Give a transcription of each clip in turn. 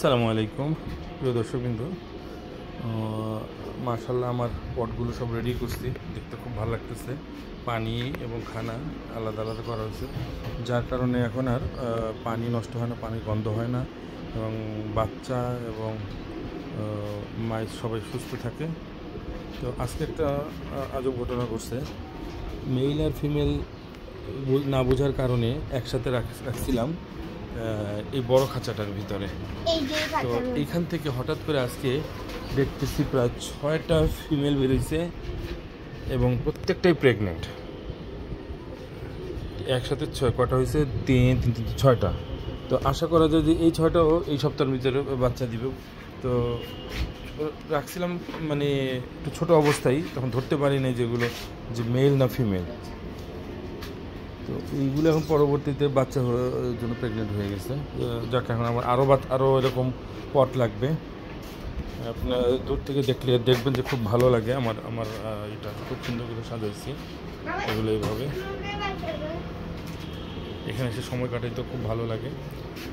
আসসালামু আলাইকুম প্রিয় দর্শকবৃন্দ। মাশাআল্লাহ আমার পটগুলো সব রেডি করছি, দেখতে খুব ভালো লাগতেছে। পানি এবং খানা আলাদা আলাদা করা হয়েছে, যার কারণে এখন আর পানি নষ্ট হয় না, পানি গন্ধ হয় না, এবং বাচ্চা এবং মাইস সবাই সুস্থ থাকে। তো আজকে একটা আজব ঘটনা ঘটছে। মেল আর ফিমেল না বোঝার কারণে একসাথে রাখছিলাম এই বড় খাঁচাটার ভিতরে। তো এইখান থেকে হঠাৎ করে আজকে দেখতেছি প্রায় 6টা ফিমেল বেরোইছে এবং প্রত্যেকটাই প্রেগনেন্ট। একসাথে কটা হয়েছে? 6টা। তো আশা করা যায় যে এই 6টাও এই সপ্তাহের ভিতরে বাচ্চা দিবে। তো রাখছিলাম মানে একটু ছোটো অবস্থায়, তখন ধরতে পারি নাই যেগুলো যে মেল না ফিমেল। তো এইগুলো এখন পরবর্তীতে বাচ্চা জন্য প্রেগনেন্ট হয়ে গেছে। যাকে এখন আমার আরও এরকম পট লাগবে। আপনার দূর থেকে দেখবেন যে খুব ভালো লাগে। আমার এটা খুব সুন্দর করে সাজাইছি এগুলো এইভাবে। এখানে এসে সময় কাটাইতে খুব ভালো লাগে।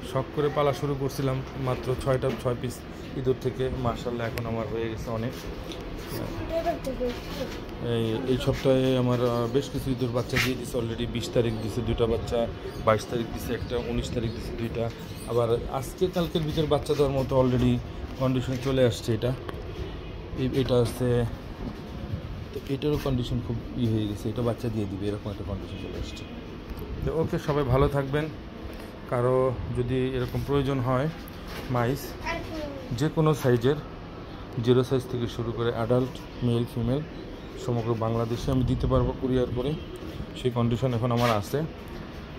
শখ করে পালা শুরু করছিলাম মাত্র 6 পিস ইঁদুর থেকে। মাশাআল্লাহ এখন আমার হয়ে গেছে অনেক। এই সপ্তাহে আমার বেশ কিছু ইঁদুর বাচ্চা দিয়ে দিচ্ছে অলরেডি। 20 তারিখ দিছে 2টা বাচ্চা, 22 তারিখ দিছে একটা, 19 তারিখ দিছে 2টা। আবার আজকে কালকের ভিতরে বাচ্চা দেওয়ার মতো অলরেডি কন্ডিশন চলে আসছে। এটা হচ্ছে, তো এটারও কন্ডিশন খুব হয়ে গেছে, এটা বাচ্চা দিয়ে দিবে এরকম একটা কন্ডিশন চলে আসছে। তো ওকে, সবাই ভালো থাকবেন। কারো যদি এরকম প্রয়োজন হয় মাইস যে কোনো সাইজের, 0 সাইজ থেকে শুরু করে অ্যাডাল্ট মেল ফিমেল সমগ্র বাংলাদেশে আমি দিতে পারবো কুরিয়ার করে। সেই কন্ডিশন এখন আমার আছে।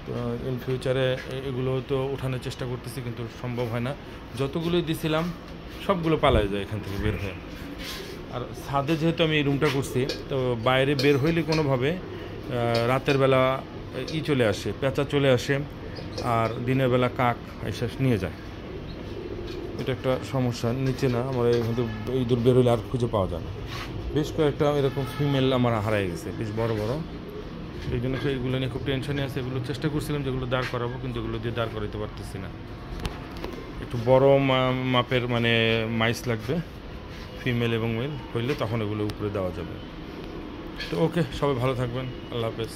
তো ইন ফিউচারে এগুলো তো ওঠানোর চেষ্টা করতেছি, কিন্তু সম্ভব হয় না। যতগুলোই দিছিলাম সবগুলো পালায় যায় এখান থেকে বের হয়ে। আর ছাদে যেহেতু আমি এই রুমটা করছি, তো বাইরে বের হইলে কোনোভাবে রাতের বেলা চলে আসে, পেঁচা চলে আসে, আর দিনের বেলা কাক এসে নিয়ে যায়। এটা একটা সমস্যা। নিচে না, আমার কিন্তু ইঁদুর বের হইলে আর খুঁজে পাওয়া যায় না। বেশ কয়েকটা এরকম ফিমেল আমার হারাই গেছে, বেশ বড় বড়। এই জন্য এইগুলো নিয়ে খুব টেনশনে আছে। এগুলো চেষ্টা করছিলাম যেগুলো দাঁড় করাবো, কিন্তু এগুলো দিয়ে দাঁড় করাইতে পারতেছি না। একটু বড় মাপের মানে মাইস লাগবে, ফিমেল এবং মেল হইলে তখন এগুলো উপরে দেওয়া যাবে। তো ওকে, সবাই ভালো থাকবেন। আল্লাহ হাফেজ।